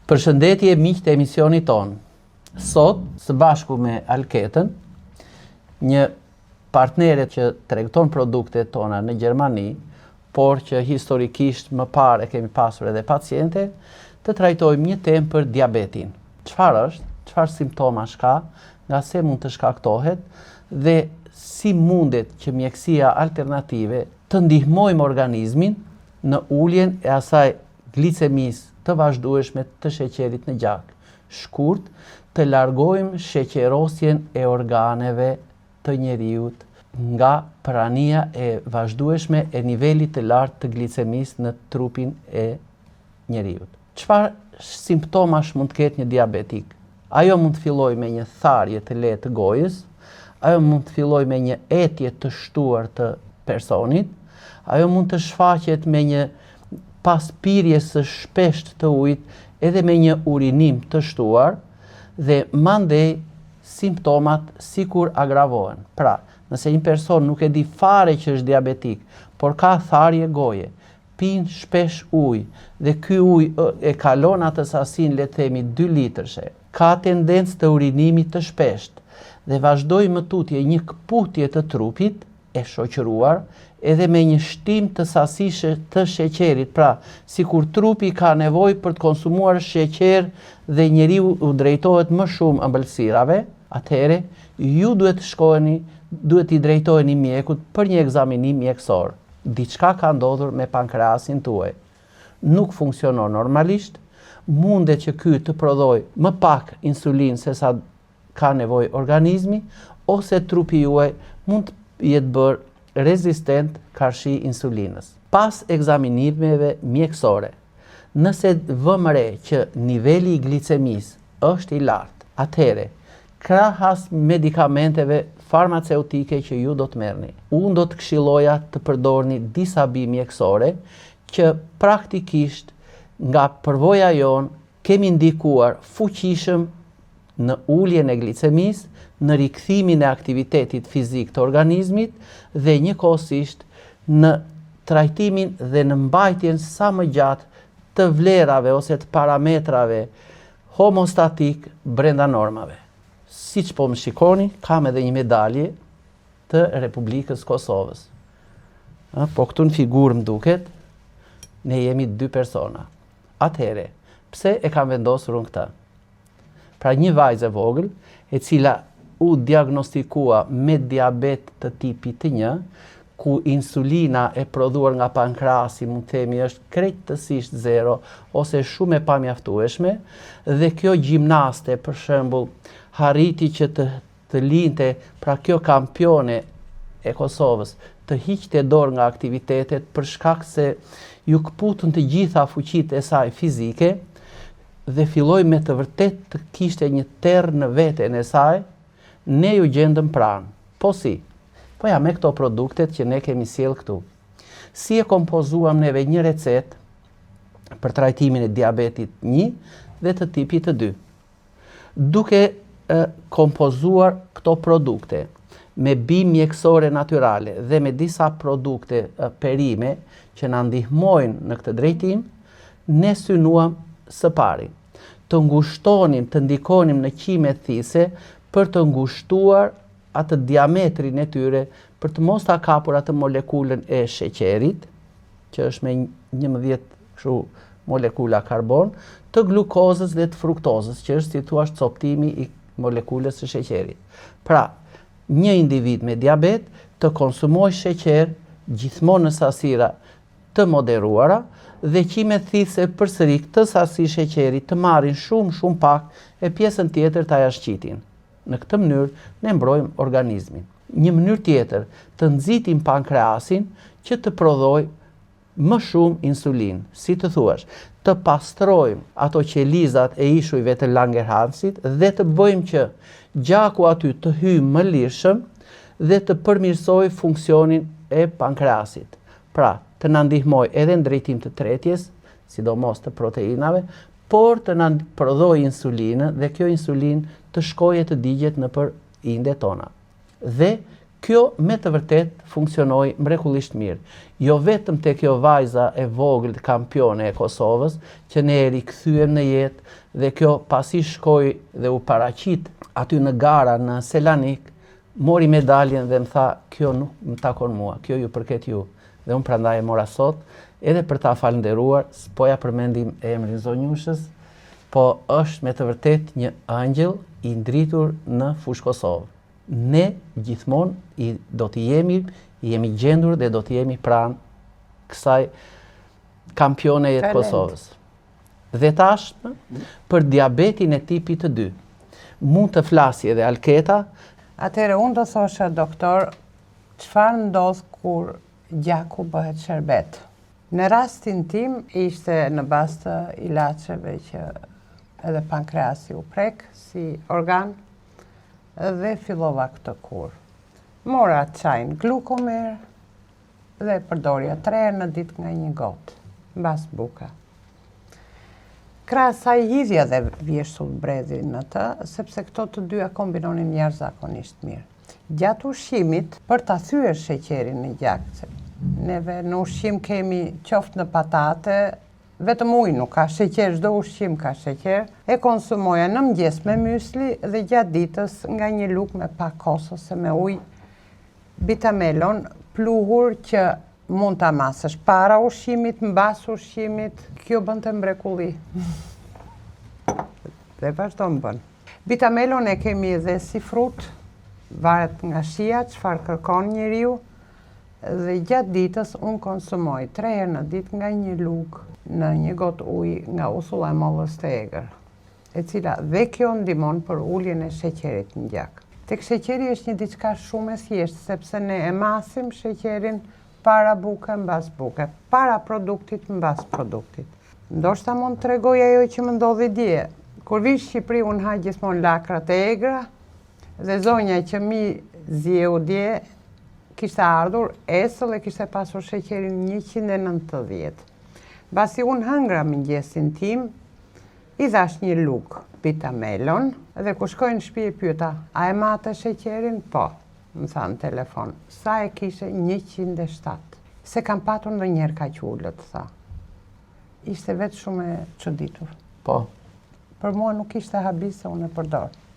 Përshëndetje miqtë e emisionit ton. Sot, së bashku me Alketën, një partnere që tregton produktet tona në Gjermani, por që historikisht më parë kemi pasur edhe paciente, të trajtojmë një temë për diabetin. Çfarë është? Çfarë simptomash ka? Nga se mund të shkaktohet dhe si mundet që mjekësia alternative të ndihmojmë organizmin në uljen e asaj glicemisë të vazhdueshme të sheqerit në gjak. Shkurt, të largojmë sheqerosjen e organeve të njeriut nga prania e vazhdueshme e nivelit të lartë të glicemisë në trupin e njeriut. Çfarë simptomash mund të ketë një diabetik? Ajo mund të fillojë me një tharje të lehtë të gojës, ajo mund të fillojë me një etje të shtuar të personit, ajo mund të shfaqet me një pas pirjes së shpesht të ujit edhe me një urinim të shtuar dhe mandej simptomat sikur agravohen. Pra, nëse një person nuk e di fare që është diabetik, por ka tharje goje, pin shpesh ujë dhe ky ujë e kalon atë sasinë, le të themi 2 litrshe, ka tendencë të urinimit të shpesht dhe vazhdoi më tutje një këputje të trupit e shoqëruar edhe me një shtim të sasisë të sheqerit, pra sikur trupi ka nevojë për të konsumuar sheqer dhe njeriu u drejtohet më shumë ëmbëlsirave, atëherë ju duhet i drejtoheni mjekut për një ekzaminim mjekësor. Diçka ka ndodhur me pankreasin tuaj. Nuk funksionon normalisht, mundet që ky të prodhoj më pak insulinë se sa ka nevojë organizmi, ose trupi juaj mund të jetë bërë rezistent karshi insulinës. Pas ekzaminimeve mjekësore, nëse vëmë re që niveli i glicemisë është i lartë, atëherë, krahas medikamenteve farmaceutike që ju do të merrni, unë do të këshilloja të përdorni disa bijë mjekësore që praktikisht nga përvoja jon kemi ndikuar fuqishëm në uljen e glicemisë, në rikthimin e aktivitetit fizik të organizmit dhe njëkohësisht në trajtimin dhe në mbajtjen sa më gjatë të vlerave ose të parametrave homostatik brenda normave. Siç po më shikoni, kam edhe një medalje të Republikës Kosovës. Po këtu në figurë më duket, ne jemi 2 persona. Atëhere, pse e kam vendosur unë këta? Pra një vajzë e vogël, e cila u diagnostikua me diabet të tipit 1, ku insulina e prodhuar nga pankrasi mund të themi është krejtësisht 0 ose shumë e pamjaftueshme, dhe kjo gjimnaste për shembull harriti që të linte, pra kjo kampione e Kosovës, të hiqte dorë nga aktivitetet për shkak se ju këputën të gjitha fuqitë e saj fizike dhe filloi me të vërtet të kishte një terr në veten e saj. Ne ju gjendëm pranë. Po si? Po ja, me këto produktet që ne kemi sjell këtu. Si e kompozuam neve një recetë për trajtimin e diabetit 1 dhe të tipit 2. Duke kompozuar këto produkte me bijë mjekësore natyrale dhe me disa produkte perime që na ndihmojnë në këtë drejtim, ne synuam së pari të ngushtonim, të ndikonim në qime thise për të ngushtuar atë diametrin e tyre, për të mos ta kapur atë molekulën e sheqerit, që është me 11 molekula karbon, të glukozës dhe të fruktozës, që është si thua coptimi i molekulës së sheqerit. Pra, një individ me diabet të konsumojë sheqer gjithmonë në sasira të moderuara dhe qime thithse përsëri këtë sasi sheqerit të marrin shumë pak e pjesën tjetër ta jashtëqitin. Në këtë mënyrë ne mbrojmë organizmin. Një mënyrë tjetër të nxitim pankreasin që të prodhojë më shumë insulinë, si të thuash, të pastrojmë ato qelizat e ishujve të Langerhansit dhe të bëjmë që gjaku aty të hyjë më lirshëm dhe të përmirësojë funksionin e pankreasit. Pra, të na ndihmojë edhe në drejtim të tretjes, sidomos të proteinave, por të na prodhojë insulinë dhe kjo insulinë të shkojë të digjet nëpër indet tona. Dhe Kjo me të vërtet funksionoi mrekullisht mirë. Jo vetëm te kjo vajza e vogël kampione e Kosovës, që ne e rikthyem në jetë dhe kjo pasi shkoi dhe u paraqit aty në gara në Selanik, mori medaljen dhe më tha, kjo nuk më takon mua, kjo ju përket ju. Dhe unë prandaj e mora sot, edhe për ta falënderuar, s'po ja përmendim emrin zonjushës, po është me të vërtet një angjëll i ndritur në fushë Kosovë. Ne gjithmonë do t'i jemi gjendur dhe do t'i jemi pranë kësaj kampioneje të Kosovës. Dhe tashmë, për diabetin e tipit të 2, mund të flasje dhe Alketa. Atëherë, unë do thosha, doktor, çfarë ndodh kur gjaku bëhet sherbet? Në rastin tim, ishte në bazë të ilaçeve që edhe pankreasi u prek si organ, dhe fillova këtë kur. Mora çajin glukomer dhe përdorja 3 herë në ditë nga një gotë, mbas buka. Krahas asaj hidhja dhe vjeshtull bredhi në të, sepse këto të dyja kombinonin jashtëzakonisht mirë. Gjatë ushqimit, për ta thyer sheqerin në gjak, neve në ushqim kemi qoftë në patate, vetëm ujë nuk ka sheqer, çdo ushqim ka sheqer, e konsumoja në mëngjes me mysli dhe gjatë ditës nga një lugë me pak kos ose me ujë bitamelon pluhur që mund ta masësh para ushqimit, mbas ushqimit, kjo bënte mrekulli. Dhe vazhdon bën. Bitamelon e kemi edhe si frut, varet nga shija, çfarë kërkon njeriu, dhe gjatë ditës unë konsumoj 3 herë në ditë nga një lugë në një gotë ujë nga usulla e mollës të egër, e cila dhe kjo ndihmon për uljen e sheqerit në gjak. Tek sheqeri është një diçka shumë e thjeshtë, sepse ne e masim sheqerin para buke, mbas buke, para produktit, mbas produktit. Ndoshta mund të tregoj ajo që më ndodhi dje. Kur vi në Shqipëri, unë ha gjithmonë lakrat e egra, dhe zonja që mi zjeu dje, kishte ardhur esëll e kishte pasur sheqerin 190. Basi unë hëngra mëngjesin tim, i dhash një lugë bitamelon, dhe kur shkoj në shtëpi e pyeta, a e mate sheqerin? Po, më tha në telefon. Sa e kishe? 107. Se kam patur ndonjëherë kaq ulët, tha. Ishte vetë shumë e çuditur. Po. Për mua nuk ishte habis se unë e përdor.